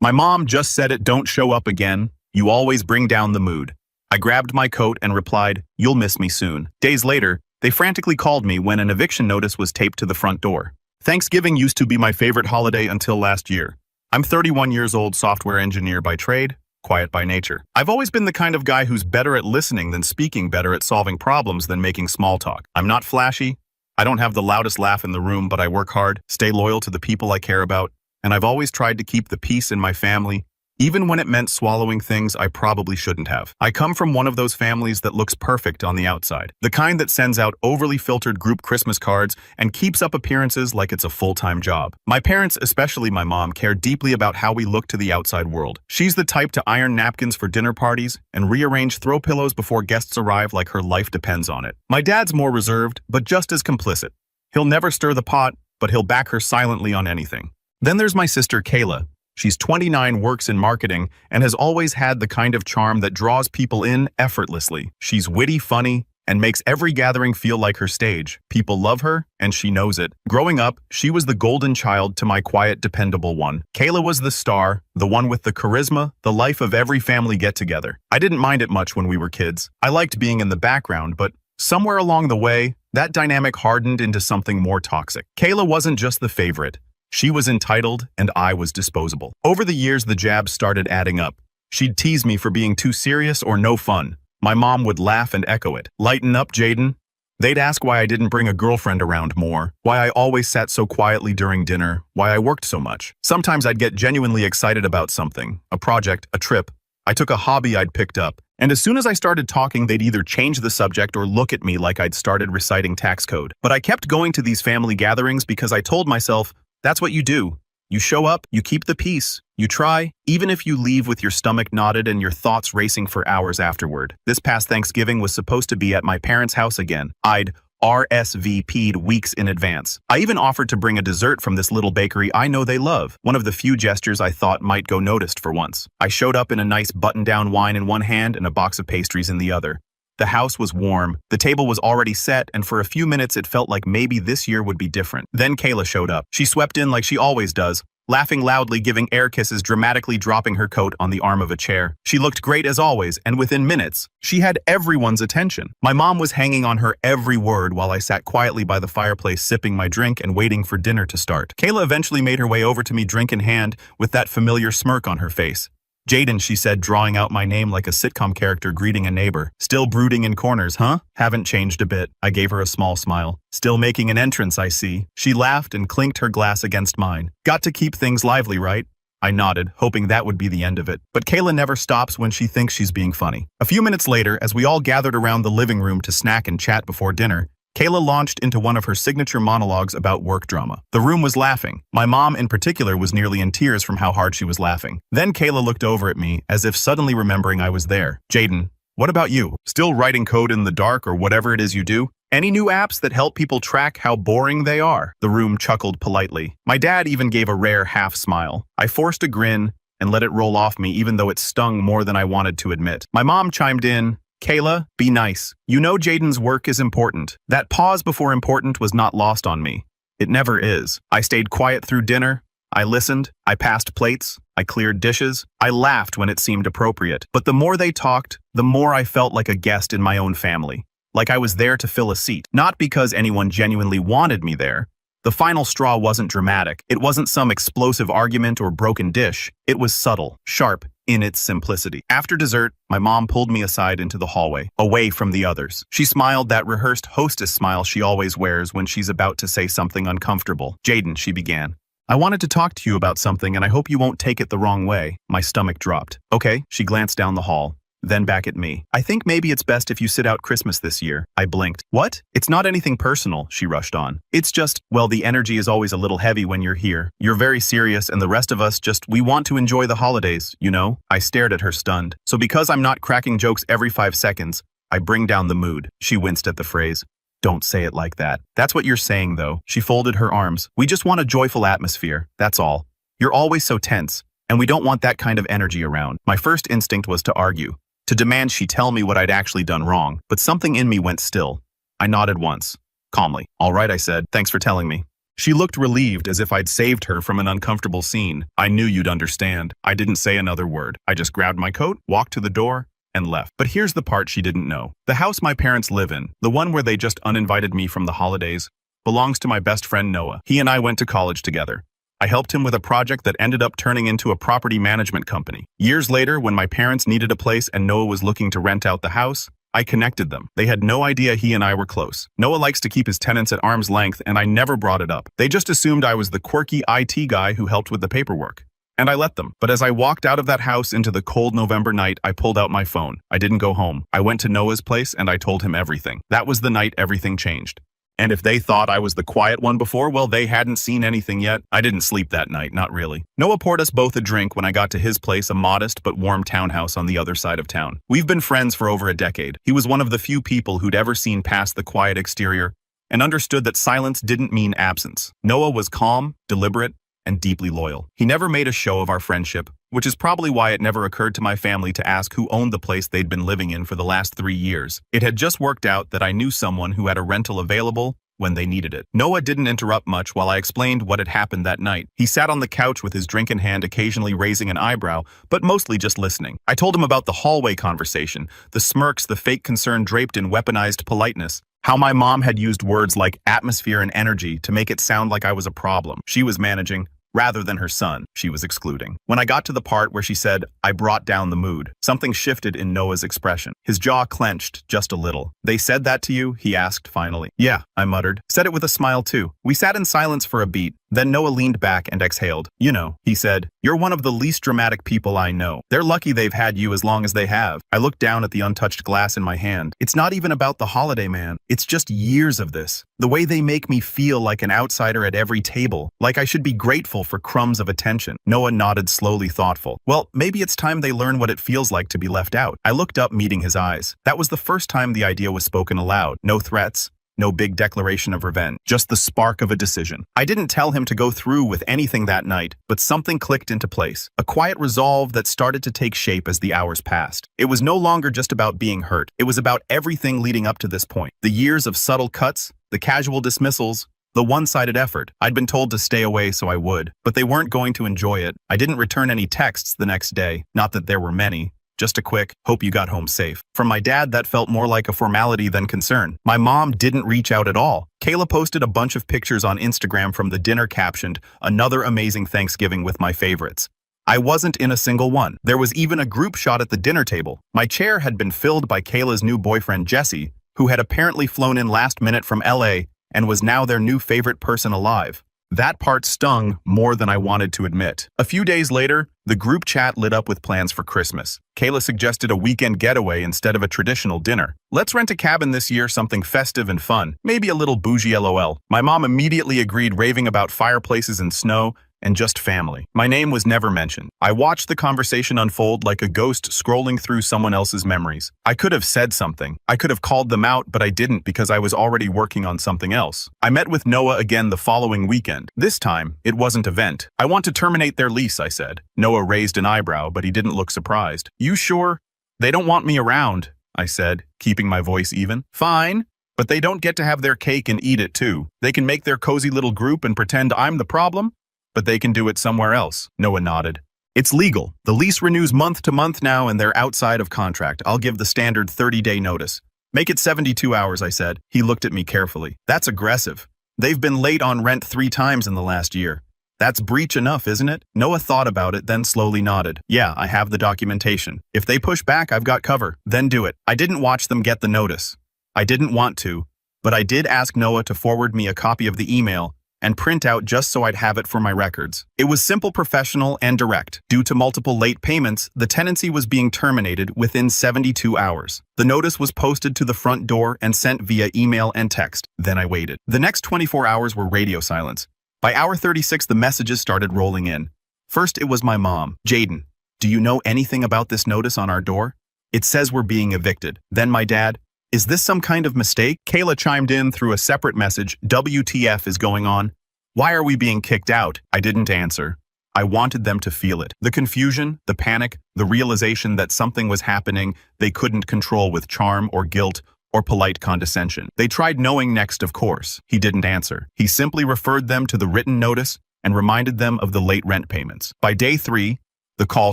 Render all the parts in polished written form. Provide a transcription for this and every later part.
My mom just said it, don't show up again. You always bring down the mood. I grabbed my coat and replied, you'll miss me soon. Days later, they frantically called me when an eviction notice was taped to the front door. Thanksgiving used to be my favorite holiday until last year. I'm 31 years old, software engineer by trade, quiet by nature. I've always been the kind of guy who's better at listening than speaking, better at solving problems than making small talk. I'm not flashy. I don't have the loudest laugh in the room, but I work hard, stay loyal to the people I care about, and I've always tried to keep the peace in my family, even when it meant swallowing things I probably shouldn't have. I come from one of those families that looks perfect on the outside, the kind that sends out overly filtered group Christmas cards and keeps up appearances like it's a full-time job. My parents, especially my mom, care deeply about how we look to the outside world. She's the type to iron napkins for dinner parties and rearrange throw pillows before guests arrive like her life depends on it. My dad's more reserved, but just as complicit. He'll never stir the pot, but he'll back her silently on anything. Then there's my sister Kayla. She's 29, works in marketing, and has always had the kind of charm that draws people in effortlessly. She's witty, funny, and makes every gathering feel like her stage. People love her, and she knows it. Growing up, she was the golden child to my quiet, dependable one. Kayla was the star, the one with the charisma, the life of every family get-together. I didn't mind it much when we were kids. I liked being in the background, but somewhere along the way, that dynamic hardened into something more toxic. Kayla wasn't just the favorite. She was entitled, and I was disposable. Over the years, the jabs started adding up. She'd tease me for being too serious or no fun. My mom would laugh and echo it. Lighten up, Jaden. They'd ask why I didn't bring a girlfriend around more, why I always sat so quietly during dinner, why I worked so much. Sometimes I'd get genuinely excited about something, a project, a trip. I took a hobby I'd picked up. And as soon as I started talking, they'd either change the subject or look at me like I'd started reciting tax code. But I kept going to these family gatherings because I told myself, that's what you do. You show up, you keep the peace, you try, even if you leave with your stomach knotted and your thoughts racing for hours afterward. This past Thanksgiving was supposed to be at my parents' house again. I'd RSVP'd weeks in advance. I even offered to bring a dessert from this little bakery I know they love, one of the few gestures I thought might go noticed for once. I showed up in a nice button-down wine in one hand and a box of pastries in the other. The house was warm, the table was already set, and for a few minutes it felt like maybe this year would be different. Then Kayla showed up. She swept in like she always does, laughing loudly, giving air kisses, dramatically dropping her coat on the arm of a chair. She looked great as always, and within minutes, she had everyone's attention. My mom was hanging on her every word while I sat quietly by the fireplace sipping my drink and waiting for dinner to start. Kayla eventually made her way over to me, drink in hand, with that familiar smirk on her face. Jaden, she said, drawing out my name like a sitcom character greeting a neighbor. Still brooding in corners, huh? Haven't changed a bit. I gave her a small smile. Still making an entrance, I see. She laughed and clinked her glass against mine. Got to keep things lively, right? I nodded, hoping that would be the end of it. But Kayla never stops when she thinks she's being funny. A few minutes later, as we all gathered around the living room to snack and chat before dinner, Kayla launched into one of her signature monologues about work drama. The room was laughing. My mom, in particular, was nearly in tears from how hard she was laughing. Then Kayla looked over at me, as if suddenly remembering I was there. Jaden, what about you? Still writing code in the dark or whatever it is you do? Any new apps that help people track how boring they are? The room chuckled politely. My dad even gave a rare half smile. I forced a grin and let it roll off me, even though it stung more than I wanted to admit. My mom chimed in, Kayla, be nice. You know Jaden's work is important. That pause before important was not lost on me. It never is. I stayed quiet through dinner. I listened. I passed plates. I cleared dishes. I laughed when it seemed appropriate. But the more they talked, the more I felt like a guest in my own family. Like I was there to fill a seat. Not because anyone genuinely wanted me there. The final straw wasn't dramatic. It wasn't some explosive argument or broken dish. It was subtle, sharp, in its simplicity. After dessert, my mom pulled me aside into the hallway, away from the others. She smiled that rehearsed hostess smile she always wears when she's about to say something uncomfortable. Jaden, she began. I wanted to talk to you about something and I hope you won't take it the wrong way. My stomach dropped. Okay, she glanced down the hall. Then back at me. I think maybe it's best if you sit out Christmas this year. I blinked. What? It's not anything personal, she rushed on. It's just, well, the energy is always a little heavy when you're here. You're very serious and the rest of us we want to enjoy the holidays, you know? I stared at her stunned. So because I'm not cracking jokes every 5 seconds, I bring down the mood. She winced at the phrase. Don't say it like that. That's what you're saying, though. She folded her arms. We just want a joyful atmosphere. That's all. You're always so tense, and we don't want that kind of energy around. My first instinct was to argue. To demand she tell me what I'd actually done wrong, but something in me went still. I nodded once, calmly. All right, I said, thanks for telling me. She looked relieved, as if I'd saved her from an uncomfortable scene. I knew you'd understand. I didn't say another word. I just grabbed my coat, walked to the door, and left. But here's the part she didn't know. The house my parents live in, the one where they just uninvited me from the holidays, belongs to my best friend Noah. He and I went to college together. I helped him with a project that ended up turning into a property management company. Years later, when my parents needed a place and Noah was looking to rent out the house, I connected them. They had no idea he and I were close. Noah likes to keep his tenants at arm's length, and I never brought it up. They just assumed I was the quirky IT guy who helped with the paperwork. And I let them. But as I walked out of that house into the cold November night, I pulled out my phone. I didn't go home. I went to Noah's place and I told him everything. That was the night everything changed. And if they thought I was the quiet one before, well, they hadn't seen anything yet. I didn't sleep that night, not really. Noah poured us both a drink when I got to his place, a modest but warm townhouse on the other side of town. We've been friends for over a decade. He was one of the few people who'd ever seen past the quiet exterior and understood that silence didn't mean absence. Noah was calm, deliberate, and deeply loyal. He never made a show of our friendship, which is probably why it never occurred to my family to ask who owned the place they'd been living in for the last 3 years. It had just worked out that I knew someone who had a rental available when they needed it. Noah didn't interrupt much while I explained what had happened that night. He sat on the couch with his drink in hand, occasionally raising an eyebrow, but mostly just listening. I told him about the hallway conversation, the smirks, the fake concern draped in weaponized politeness, how my mom had used words like atmosphere and energy to make it sound like I was a problem she was managing, rather than her son she was excluding. When I got to the part where she said, I brought down the mood, something shifted in Noah's expression. His jaw clenched just a little. They said that to you? He asked finally. Yeah, I muttered. Said it with a smile too. We sat in silence for a beat. Then Noah leaned back and exhaled. You know, he said, you're one of the least dramatic people I know. They're lucky they've had you as long as they have. I looked down at the untouched glass in my hand. It's not even about the holiday, man. It's just years of this. The way they make me feel like an outsider at every table, like I should be grateful for crumbs of attention. Noah nodded, slowly thoughtful. Well, maybe it's time they learn what it feels like to be left out. I looked up, meeting his eyes. That was the first time the idea was spoken aloud. No threats. No big declaration of revenge, just the spark of a decision. I didn't tell him to go through with anything that night, but something clicked into place. A quiet resolve that started to take shape as the hours passed. It was no longer just about being hurt. It was about everything leading up to this point. The years of subtle cuts, the casual dismissals, the one-sided effort. I'd been told to stay away, so I would, but they weren't going to enjoy it. I didn't return any texts the next day, not that there were many. Just a quick, hope you got home safe. From my dad, that felt more like a formality than concern. My mom didn't reach out at all. Kayla posted a bunch of pictures on Instagram from the dinner captioned, another amazing Thanksgiving with my favorites. I wasn't in a single one. There was even a group shot at the dinner table. My chair had been filled by Kayla's new boyfriend, Jesse, who had apparently flown in last minute from LA and was now their new favorite person alive. That part stung more than I wanted to admit. A few days later, the group chat lit up with plans for Christmas. Kayla suggested a weekend getaway instead of a traditional dinner. Let's rent a cabin this year, something festive and fun. Maybe a little bougie LOL. My mom immediately agreed, raving about fireplaces and snow and just family. My name was never mentioned. I watched the conversation unfold like a ghost scrolling through someone else's memories. I could have said something. I could have called them out, but I didn't because I was already working on something else. I met with Noah again the following weekend. This time, it wasn't a vent. I want to terminate their lease, I said. Noah raised an eyebrow, but he didn't look surprised. You sure? They don't want me around, I said, keeping my voice even. Fine. But they don't get to have their cake and eat it too. They can make their cozy little group and pretend I'm the problem, but they can do it somewhere else. Noah nodded. It's legal. The lease renews month to month now and they're outside of contract. I'll give the standard 30-day notice. Make it 72 hours, I said. He looked at me carefully. That's aggressive. They've been late on rent 3 times in the last year. That's breach enough, isn't it? Noah thought about it, then slowly nodded. Yeah, I have the documentation. If they push back, I've got cover. Then do it. I didn't watch them get the notice. I didn't want to, but I did ask Noah to forward me a copy of the email and print out just so I'd have it for my records. It was simple, professional, and direct. Due to multiple late payments, the tenancy was being terminated within 72 hours. The notice was posted to the front door and sent via email and text. Then I waited. The next 24 hours were radio silence. By hour 36, the messages started rolling in. First, it was my mom. Jaden, do you know anything about this notice on our door? It says we're being evicted. Then my dad, is this some kind of mistake? Kayla chimed in through a separate message. WTF is going on? Why are we being kicked out? I didn't answer. I wanted them to feel it. The confusion, the panic, the realization that something was happening they couldn't control with charm or guilt, or polite condescension. They tried knowing next, of course. He didn't answer. He simply referred them to the written notice and reminded them of the late rent payments. By day 3, the call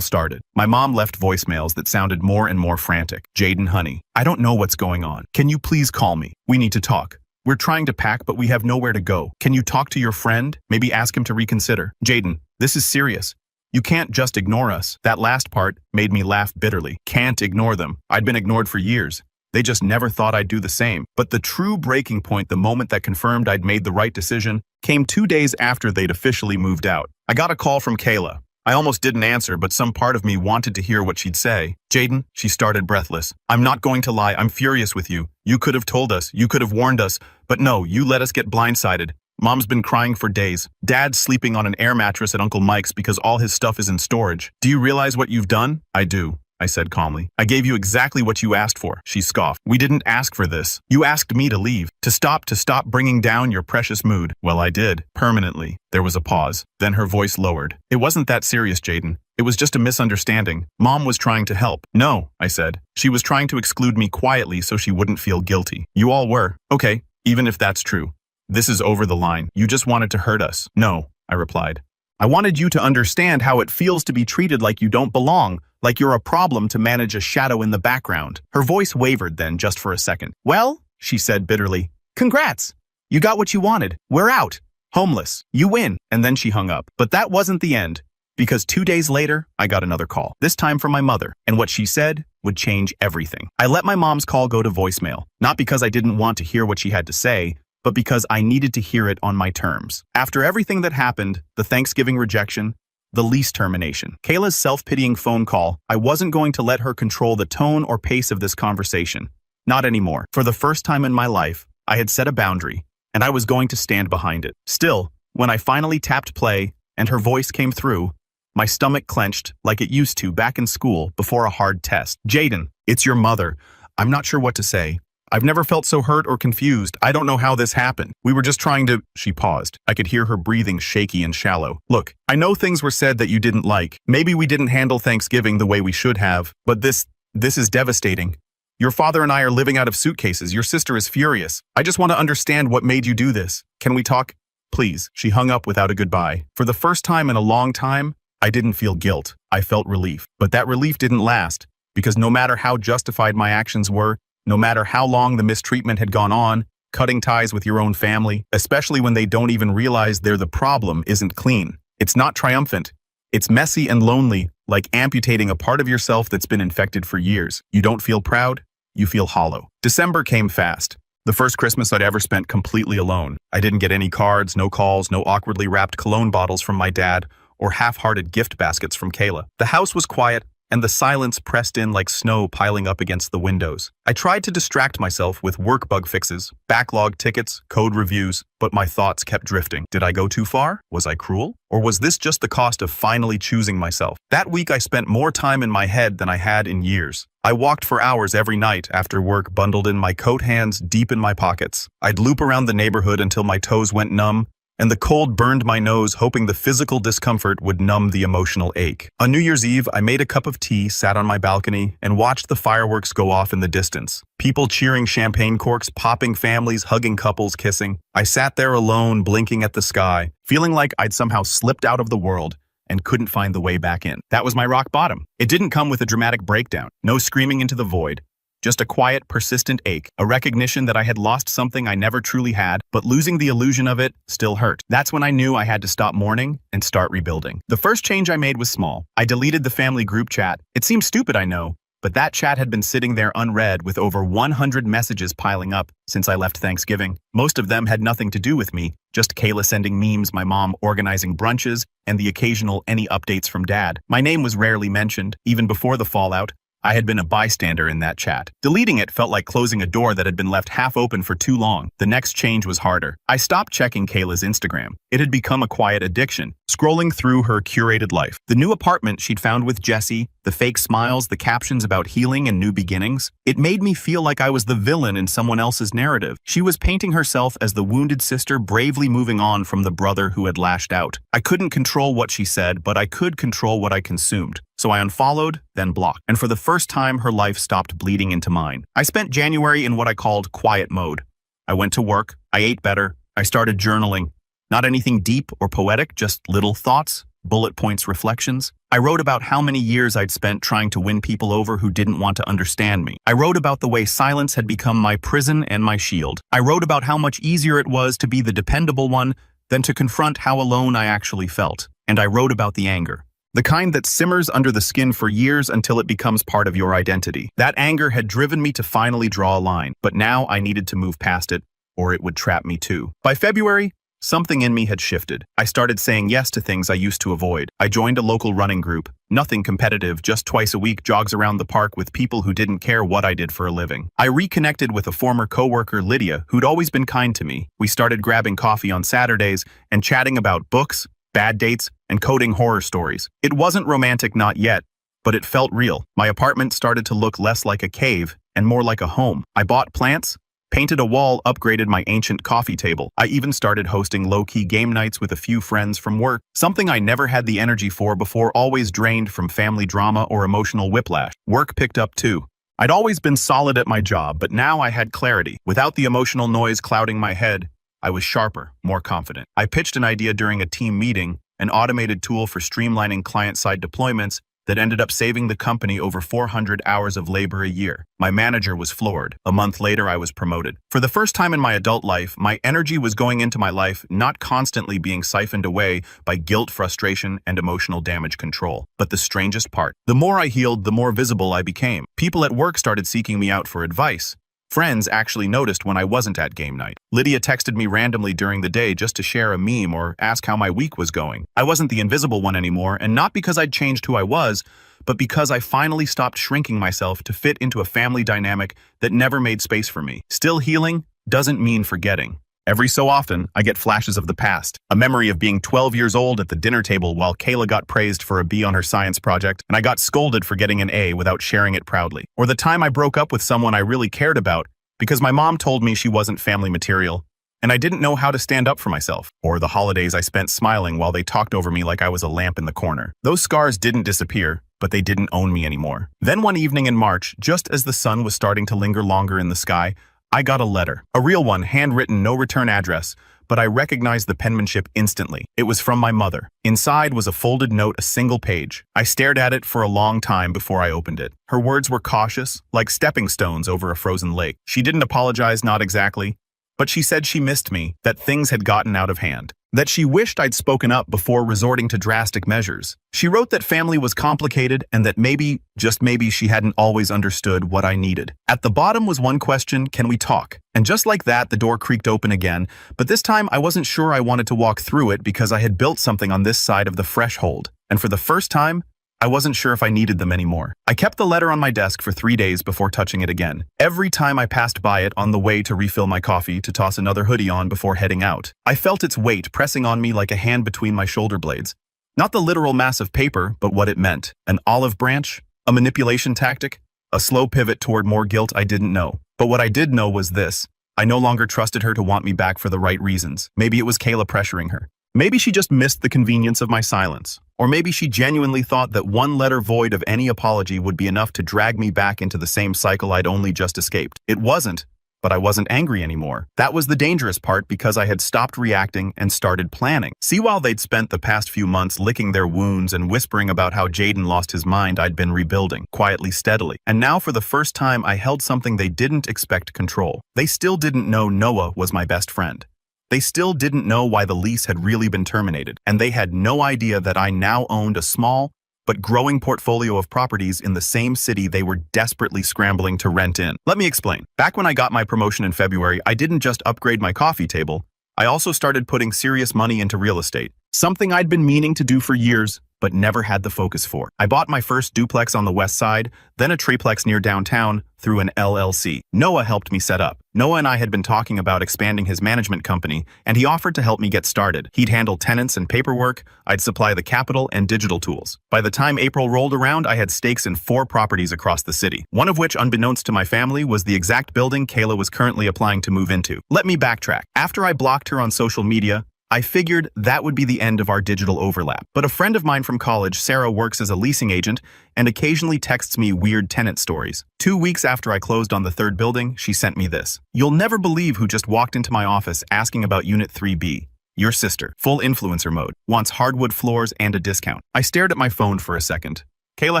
started. My mom left voicemails that sounded more and more frantic. Jaden, honey, I don't know what's going on. Can you please call me? We need to talk. We're trying to pack, but we have nowhere to go. Can you talk to your friend? Maybe ask him to reconsider. Jaden, this is serious. You can't just ignore us. That last part made me laugh bitterly. Can't ignore them. I'd been ignored for years. They just never thought I'd do the same. But the true breaking point, the moment that confirmed I'd made the right decision, came 2 days after they'd officially moved out. I got a call from Kayla. I almost didn't answer, but some part of me wanted to hear what she'd say. Jaden, she started breathless. I'm not going to lie, I'm furious with you. You could have told us, you could have warned us, but no, you let us get blindsided. Mom's been crying for days. Dad's sleeping on an air mattress at Uncle Mike's because all his stuff is in storage. Do you realize what you've done? I do, I said calmly. I gave you exactly what you asked for, she scoffed. We didn't ask for this. You asked me to leave, to stop bringing down your precious mood. Well, I did, permanently. There was a pause. Then her voice lowered. It wasn't that serious, Jaden. It was just a misunderstanding. Mom was trying to help. No, I said. She was trying to exclude me quietly so she wouldn't feel guilty. You all were. Okay, even if that's true. This is over the line. You just wanted to hurt us. No, I replied. I wanted you to understand how it feels to be treated like you don't belong, like you're a problem to manage a shadow in the background. Her voice wavered then just for a second. Well, she said bitterly, congrats. You got what you wanted. We're out. Homeless. You win. And then she hung up. But that wasn't the end, because 2 days later, I got another call, this time from my mother, and what she said would change everything. I let my mom's call go to voicemail, not because I didn't want to hear what she had to say, but because I needed to hear it on my terms. After everything that happened, the Thanksgiving rejection, the lease termination, Kayla's self-pitying phone call, I wasn't going to let her control the tone or pace of this conversation. Not anymore. For the first time in my life, I had set a boundary, and I was going to stand behind it. Still, when I finally tapped play and her voice came through, my stomach clenched like it used to back in school before a hard test. Jaden, it's your mother. I'm not sure what to say. I've never felt so hurt or confused. I don't know how this happened. We were just trying to... She paused. I could hear her breathing shaky and shallow. Look, I know things were said that you didn't like. Maybe we didn't handle Thanksgiving the way we should have, but this is devastating. Your father and I are living out of suitcases. Your sister is furious. I just want to understand what made you do this. Can we talk? Please. She hung up without a goodbye. For the first time in a long time, I didn't feel guilt. I felt relief. But that relief didn't last, because no matter how justified my actions were, no matter how long the mistreatment had gone on, cutting ties with your own family, especially when they don't even realize they're the problem, isn't clean. It's not triumphant. It's messy and lonely, like amputating a part of yourself that's been infected for years. You don't feel proud, you feel hollow. December came fast. The first Christmas I'd ever spent completely alone. I didn't get any cards, no calls, no awkwardly wrapped cologne bottles from my dad, or half-hearted gift baskets from Kayla. The house was quiet, and the silence pressed in like snow piling up against the windows. I tried to distract myself with work bug fixes, backlog tickets, code reviews, but my thoughts kept drifting. Did I go too far? Was I cruel? Or was this just the cost of finally choosing myself? That week I spent more time in my head than I had in years. I walked for hours every night after work, bundled in my coat, hands deep in my pockets. I'd loop around the neighborhood until my toes went numb, and the cold burned my nose, hoping the physical discomfort would numb the emotional ache. On New Year's Eve, I made a cup of tea, sat on my balcony, and watched the fireworks go off in the distance. People cheering champagne corks, popping, families hugging, couples kissing. I sat there alone, blinking at the sky, feeling like I'd somehow slipped out of the world and couldn't find the way back in. That was my rock bottom. It didn't come with a dramatic breakdown, no screaming into the void. Just a quiet, persistent ache, a recognition that I had lost something I never truly had, but losing the illusion of it still hurt. That's when I knew I had to stop mourning and start rebuilding. The first change I made was small. I deleted the family group chat. It seems stupid, I know, but that chat had been sitting there unread with over 100 messages piling up since I left Thanksgiving. Most of them had nothing to do with me, just Kayla sending memes, my mom organizing brunches, and the occasional any updates from dad. My name was rarely mentioned, even before the fallout. I had been a bystander in that chat. Deleting it felt like closing a door that had been left half open for too long. The next change was harder. I stopped checking Kayla's Instagram. It had become a quiet addiction, scrolling through her curated life. The new apartment she'd found with Jesse, the fake smiles, the captions about healing and new beginnings. It made me feel like I was the villain in someone else's narrative. She was painting herself as the wounded sister bravely moving on from the brother who had lashed out. I couldn't control what she said, but I could control what I consumed. So I unfollowed, then blocked. And for the first time, her life stopped bleeding into mine. I spent January in what I called quiet mode. I went to work, I ate better, I started journaling. Not anything deep or poetic, just little thoughts, bullet points, reflections. I wrote about how many years I'd spent trying to win people over who didn't want to understand me. I wrote about the way silence had become my prison and my shield. I wrote about how much easier it was to be the dependable one than to confront how alone I actually felt. And I wrote about the anger. The kind that simmers under the skin for years until it becomes part of your identity. That anger had driven me to finally draw a line, but now I needed to move past it, or it would trap me too. By February, something in me had shifted. I started saying yes to things I used to avoid. I joined a local running group. Nothing competitive, just twice a week jogs around the park with people who didn't care what I did for a living. I reconnected with a former coworker, Lydia, who'd always been kind to me. We started grabbing coffee on Saturdays and chatting about books, bad dates, and coding horror stories. It wasn't romantic, not yet, but it felt real. My apartment started to look less like a cave and more like a home. I bought plants, painted a wall, upgraded my ancient coffee table. I even started hosting low-key game nights with a few friends from work, something I never had the energy for before, always drained from family drama or emotional whiplash. Work picked up too. I'd always been solid at my job, but now I had clarity. Without the emotional noise clouding my head, I was sharper, more confident. I pitched an idea during a team meeting, an automated tool for streamlining client-side deployments that ended up saving the company over 400 hours of labor a year. My manager was floored. A month later, I was promoted. For the first time in my adult life, my energy was going into my life, not constantly being siphoned away by guilt, frustration, and emotional damage control. But the strangest part, the more I healed, the more visible I became. People at work started seeking me out for advice. Friends actually noticed when I wasn't at game night. Lydia texted me randomly during the day just to share a meme or ask how my week was going. I wasn't the invisible one anymore, and not because I'd changed who I was, but because I finally stopped shrinking myself to fit into a family dynamic that never made space for me. Still healing doesn't mean forgetting. Every so often, I get flashes of the past. A memory of being 12 years old at the dinner table while Kayla got praised for a B on her science project, and I got scolded for getting an A without sharing it proudly. Or the time I broke up with someone I really cared about because my mom told me she wasn't family material, and I didn't know how to stand up for myself. Or the holidays I spent smiling while they talked over me like I was a lamp in the corner. Those scars didn't disappear, but they didn't own me anymore. Then one evening in March, just as the sun was starting to linger longer in the sky, I got a letter. A real one, handwritten, no return address, but I recognized the penmanship instantly. It was from my mother. Inside was a folded note, a single page. I stared at it for a long time before I opened it. Her words were cautious, like stepping stones over a frozen lake. She didn't apologize, not exactly, but she said she missed me, that things had gotten out of hand, that she wished I'd spoken up before resorting to drastic measures. She wrote that family was complicated and that maybe, just maybe, she hadn't always understood what I needed. At the bottom was one question: can we talk? And just like that, the door creaked open again, but this time I wasn't sure I wanted to walk through it because I had built something on this side of the threshold. And for the first time, I wasn't sure if I needed them anymore. I kept the letter on my desk for 3 days before touching it again. Every time I passed by it on the way to refill my coffee, to toss another hoodie on before heading out, I felt its weight pressing on me like a hand between my shoulder blades. Not the literal mass of paper, but what it meant. An olive branch? A manipulation tactic? A slow pivot toward more guilt I didn't know. But what I did know was this: I no longer trusted her to want me back for the right reasons. Maybe it was Kayla pressuring her. Maybe she just missed the convenience of my silence. Or maybe she genuinely thought that one letter void of any apology would be enough to drag me back into the same cycle I'd only just escaped. It wasn't, but I wasn't angry anymore. That was the dangerous part, because I had stopped reacting and started planning. See, while they'd spent the past few months licking their wounds and whispering about how Jaden lost his mind, I'd been rebuilding, quietly, steadily. And now for the first time, I held something they didn't expect to control. They still didn't know Noah was my best friend. They still didn't know why the lease had really been terminated, and they had no idea that I now owned a small but growing portfolio of properties in the same city they were desperately scrambling to rent in. Let me explain. Back when I got my promotion in February, I didn't just upgrade my coffee table. I also started putting serious money into real estate, something I'd been meaning to do for years, but never had the focus for. I bought my first duplex on the west side, then a triplex near downtown through an LLC. Noah helped me set up. Noah and I had been talking about expanding his management company, and he offered to help me get started. He'd handle tenants and paperwork, I'd supply the capital and digital tools. By the time April rolled around, I had stakes in 4 properties across the city, one of which, unbeknownst to my family, was the exact building Kayla was currently applying to move into. Let me backtrack. After I blocked her on social media, I figured that would be the end of our digital overlap. But a friend of mine from college, Sarah, works as a leasing agent and occasionally texts me weird tenant stories. 2 weeks after I closed on the third building, she sent me this. You'll never believe who just walked into my office asking about Unit 3B. Your sister, full influencer mode, wants hardwood floors and a discount. I stared at my phone for a second. Kayla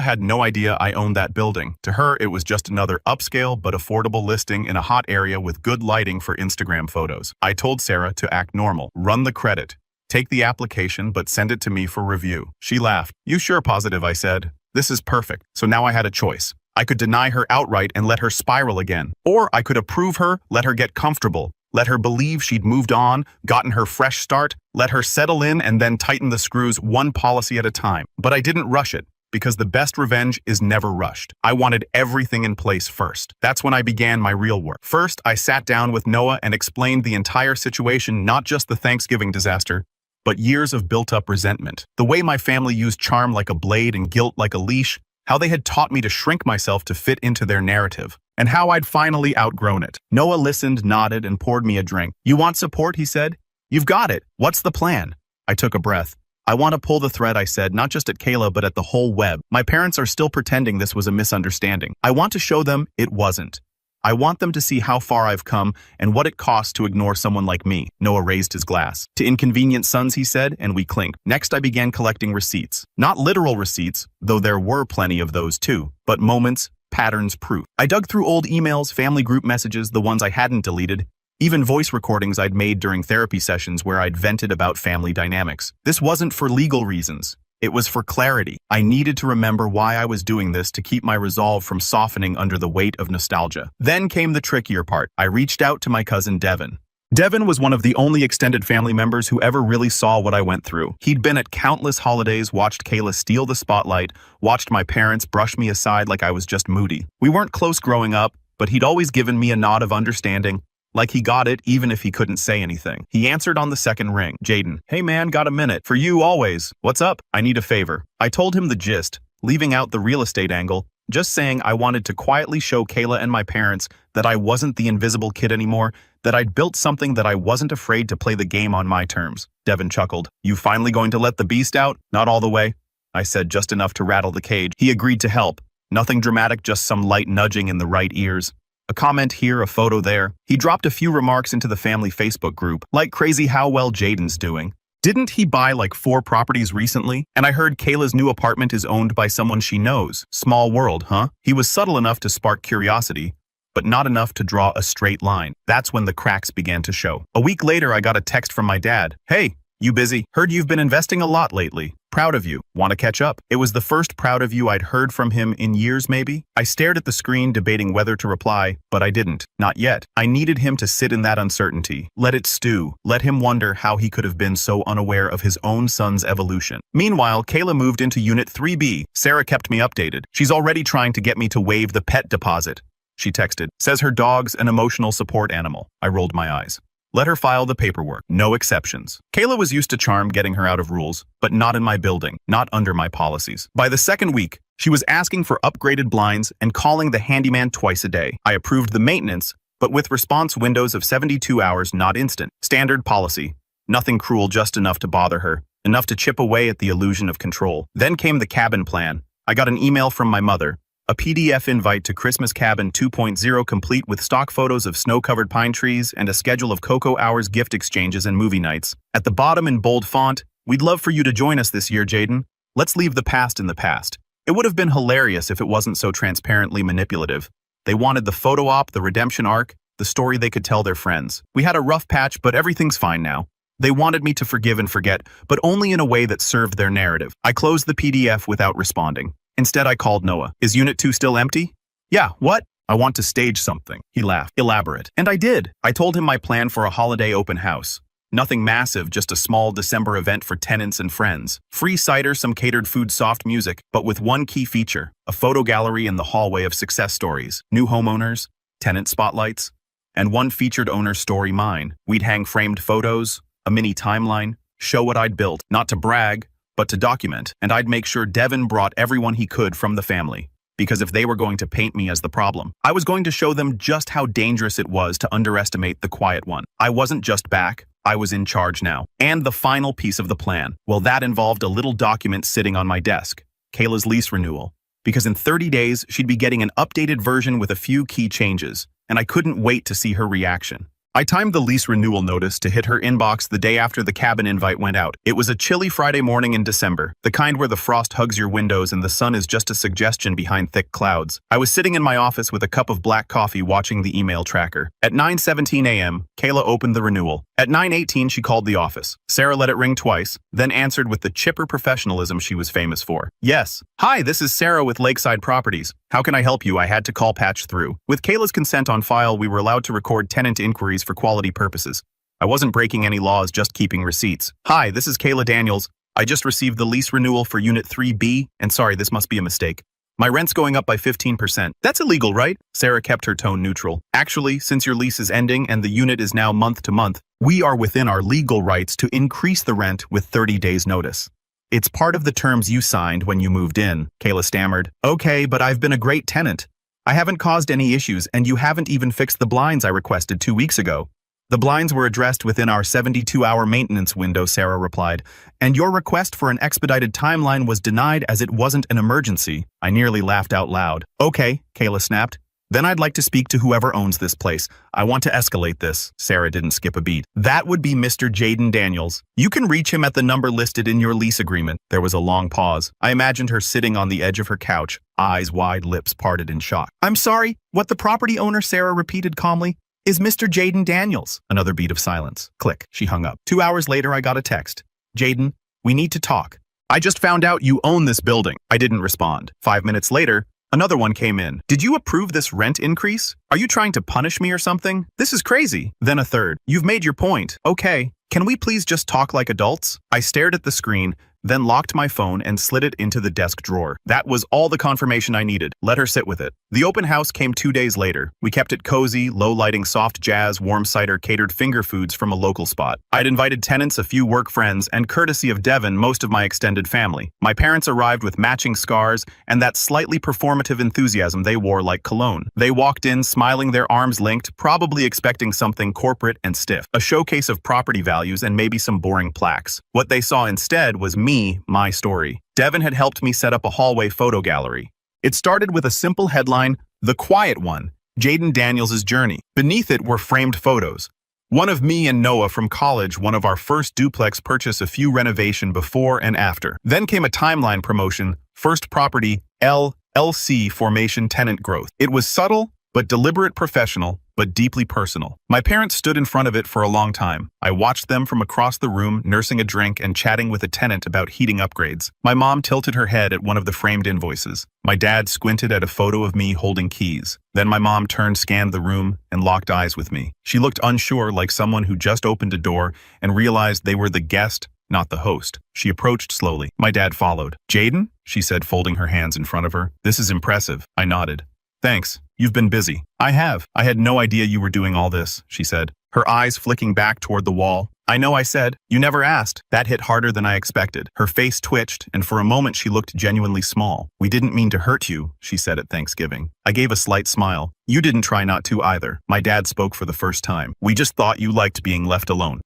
had no idea I owned that building. To her, it was just another upscale but affordable listing in a hot area with good lighting for Instagram photos. I told Sarah to act normal, run the credit, take the application but send it to me for review. She laughed. You sure positive, I said. This is perfect. So now I had a choice. I could deny her outright and let her spiral again. Or I could approve her, let her get comfortable, let her believe she'd moved on, gotten her fresh start, let her settle in and then tighten the screws one policy at a time. But I didn't rush it. Because the best revenge is never rushed. I wanted everything in place first. That's when I began my real work. First, I sat down with Noah and explained the entire situation, not just the Thanksgiving disaster, but years of built-up resentment. The way my family used charm like a blade and guilt like a leash, how they had taught me to shrink myself to fit into their narrative, and how I'd finally outgrown it. Noah listened, nodded, and poured me a drink. You want support, he said? You've got it. What's the plan? I took a breath. I want to pull the thread, I said, not just at Kayla, but at the whole web. My parents are still pretending this was a misunderstanding. I want to show them it wasn't. I want them to see how far I've come and what it costs to ignore someone like me. Noah raised his glass. To inconvenient sons, he said, and we clinked. Next, I began collecting receipts. Not literal receipts, though there were plenty of those too, but moments, patterns, proof. I dug through old emails, family group messages, the ones I hadn't deleted, even voice recordings I'd made during therapy sessions where I'd vented about family dynamics. This wasn't for legal reasons. It was for clarity. I needed to remember why I was doing this to keep my resolve from softening under the weight of nostalgia. Then came the trickier part. I reached out to my cousin Devin. Devin was one of the only extended family members who ever really saw what I went through. He'd been at countless holidays, watched Kayla steal the spotlight, watched my parents brush me aside like I was just moody. We weren't close growing up, but he'd always given me a nod of understanding. Like he got it even if he couldn't say anything. He answered on the second ring. Jaden, hey man, got a minute. For you always. What's up? I need a favor. I told him the gist, leaving out the real estate angle, just saying I wanted to quietly show Kayla and my parents that I wasn't the invisible kid anymore, that I'd built something that I wasn't afraid to play the game on my terms. Devin chuckled. You finally going to let the beast out? Not all the way. I said just enough to rattle the cage. He agreed to help. Nothing dramatic, just some light nudging in the right ears. A comment here, a photo there. He dropped a few remarks into the family Facebook group, like crazy how well Jaden's doing. Didn't he buy like 4 properties recently? And I heard Kayla's new apartment is owned by someone she knows. Small world, huh? He was subtle enough to spark curiosity, but not enough to draw a straight line. That's when the cracks began to show. A week later, I got a text from my dad. Hey, you busy? Heard you've been investing a lot lately. Proud of you. Want to catch up? It was the first proud of you I'd heard from him in years, maybe. I stared at the screen, debating whether to reply, but I didn't. Not yet. I needed him to sit in that uncertainty. Let it stew. Let him wonder how he could have been so unaware of his own son's evolution. Meanwhile, Kayla moved into Unit 3B. Sarah kept me updated. She's already trying to get me to waive the pet deposit. She texted. Says her dog's an emotional support animal. I rolled my eyes. Let her file the paperwork. No exceptions. Kayla was used to charm getting her out of rules, but not in my building, not under my policies. By the second week, she was asking for upgraded blinds and calling the handyman twice a day. I approved the maintenance, but with response windows of 72 hours, not instant. Standard policy. Nothing cruel, just enough to bother her, enough to chip away at the illusion of control. Then came the cabin plan. I got an email from my mother. A PDF invite to Christmas Cabin 2.0 complete with stock photos of snow-covered pine trees and a schedule of cocoa hours, gift exchanges, and movie nights. At the bottom in bold font, we'd love for you to join us this year, Jaden. Let's leave the past in the past. It would have been hilarious if it wasn't so transparently manipulative. They wanted the photo op, the redemption arc, the story they could tell their friends. We had a rough patch, but everything's fine now. They wanted me to forgive and forget, but only in a way that served their narrative. I closed the PDF without responding. Instead, I called Noah. Is Unit 2 still empty? Yeah, what? I want to stage something. He laughed. Elaborate. And I did. I told him my plan for a holiday open house. Nothing massive, just a small December event for tenants and friends. Free cider, some catered food, soft music, but with one key feature, a photo gallery in the hallway of success stories, new homeowners, tenant spotlights, and one featured owner's story, mine. We'd hang framed photos, a mini timeline, show what I'd built, not to brag, but to document, and I'd make sure Devin brought everyone he could from the family. because if they were going to paint me as the problem, I was going to show them just how dangerous it was to underestimate the quiet one. I wasn't just back, I was in charge now. And the final piece of the plan, well, that involved a little document sitting on my desk, Kayla's lease renewal. Because in 30 days, she'd be getting an updated version with a few key changes, and I couldn't wait to see her reaction. I timed the lease renewal notice to hit her inbox the day after the cabin invite went out. It was a chilly Friday morning in December, the kind where the frost hugs your windows and the sun is just a suggestion behind thick clouds. I was sitting in my office with a cup of black coffee watching the email tracker. At 9:17 a.m., Kayla opened the renewal. At 9:18, she called the office. Sarah let it ring twice, then answered with the chipper professionalism she was famous for. Yes. Hi, this is Sarah with Lakeside Properties. How can I help you? I had to call patch through. With Kayla's consent on file, we were allowed to record tenant inquiries for quality purposes. I wasn't breaking any laws, just keeping receipts. Hi, this is Kayla Daniels. I just received the lease renewal for Unit 3B, and sorry, this must be a mistake. My rent's going up by 15%. That's illegal, right? Sarah kept her tone neutral. Actually, since your lease is ending and the unit is now month to month, we are within our legal rights to increase the rent with 30 days notice. It's part of the terms you signed when you moved in, Kayla stammered. Okay, but I've been a great tenant. I haven't caused any issues, and you haven't even fixed the blinds I requested 2 weeks ago. The blinds were addressed within our 72-hour maintenance window, Sarah replied, and your request for an expedited timeline was denied as it wasn't an emergency. I nearly laughed out loud. Okay, Kayla snapped. Then I'd like to speak to whoever owns this place. I want to escalate this. Sarah didn't skip a beat. That would be Mr. Jaden Daniels. You can reach him at the number listed in your lease agreement. There was a long pause. I imagined her sitting on the edge of her couch, eyes wide, lips parted in shock. I'm sorry, what the property owner, Sarah repeated calmly, is Mr. Jaden Daniels. Another beat of silence. Click. She hung up. 2 hours later, I got a text. Jaden, we need to talk. I just found out you own this building. I didn't respond. 5 minutes later, another one came in. Did you approve this rent increase? Are you trying to punish me or something? This is crazy. Then a third. You've made your point. Okay. Can we please just talk like adults? I stared at the screen, then locked my phone and slid it into the desk drawer. That was all the confirmation I needed. Let her sit with it. The open house came 2 days later. We kept it cozy, low-lighting soft jazz, warm cider, catered finger foods from a local spot. I'd invited tenants, a few work friends, and courtesy of Devin, most of my extended family. My parents arrived with matching scars and that slightly performative enthusiasm they wore like cologne. They walked in, smiling, their arms linked, probably expecting something corporate and stiff. A showcase of property values and maybe some boring plaques. What they saw instead was me, my story. Devin had helped me set up a hallway photo gallery. It started with a simple headline, The Quiet One, Jaden Daniels' Journey. Beneath it were framed photos. One of me and Noah from college, one of our first duplex purchase, a few renovation before and after. Then came a timeline promotion, first property, LLC formation tenant growth. It was subtle, but deliberate, professional, but deeply personal. My parents stood in front of it for a long time. I watched them from across the room, nursing a drink and chatting with a tenant about heating upgrades. My mom tilted her head at one of the framed invoices. My dad squinted at a photo of me holding keys. Then my mom turned, scanned the room, and locked eyes with me. She looked unsure, like someone who just opened a door and realized they were the guest, not the host. She approached slowly. My dad followed. Jaden? She said, folding her hands in front of her. This is impressive. I nodded. Thanks. You've been busy. I have. I had no idea you were doing all this, she said, her eyes flicking back toward the wall. I know, I said. You never asked. That hit harder than I expected. Her face twitched, and for a moment she looked genuinely small. We didn't mean to hurt you, she said at Thanksgiving. I gave a slight smile. You didn't try not to either. My dad spoke for the first time. We just thought you liked being left alone.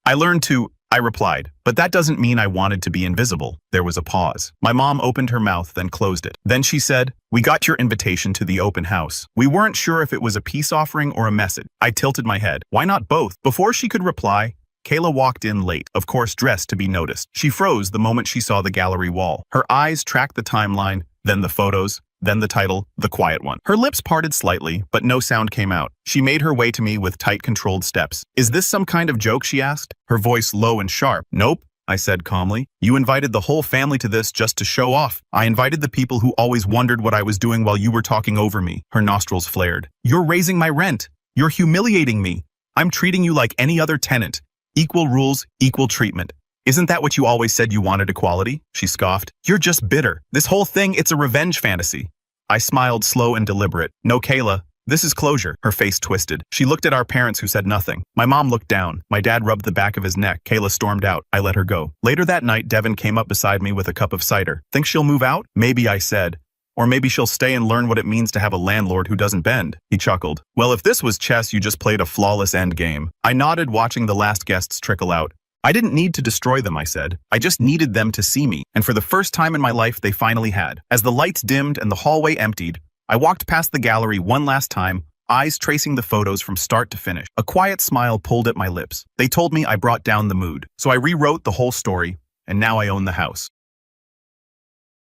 I replied, but that doesn't mean I wanted to be invisible. There was a pause. My mom opened her mouth, then closed it. Then she said, we got your invitation to the open house. We weren't sure if it was a peace offering or a message. I tilted my head. Why not both? Before she could reply, Kayla walked in late, of course dressed to be noticed. She froze the moment she saw the gallery wall. Her eyes tracked the timeline, then the photos, then the title, The Quiet One. Her lips parted slightly, but no sound came out. She made her way to me with tight, controlled steps. Is this some kind of joke, she asked, her voice low and sharp. Nope, I said calmly. You invited the whole family to this just to show off. I invited the people who always wondered what I was doing while you were talking over me. Her nostrils flared. You're raising my rent. You're humiliating me. I'm treating you like any other tenant. Equal rules, equal treatment. Isn't that what you always said you wanted, equality? She scoffed. You're just bitter. This whole thing, it's a revenge fantasy. I smiled, slow and deliberate. No, Kayla, this is closure. Her face twisted. She looked at our parents, who said nothing. My mom looked down. My dad rubbed the back of his neck. Kayla stormed out. I let her go. Later that night, Devin came up beside me with a cup of cider. Think she'll move out? Maybe, I said. Or maybe she'll stay and learn what it means to have a landlord who doesn't bend. He chuckled. Well, if this was chess, you just played a flawless endgame. I nodded, watching the last guests trickle out. I didn't need to destroy them, I said. I just needed them to see me, and for the first time in my life, they finally had. As the lights dimmed and the hallway emptied, I walked past the gallery one last time, eyes tracing the photos from start to finish. A quiet smile pulled at my lips. They told me I brought down the mood. So I rewrote the whole story, and now I own the house.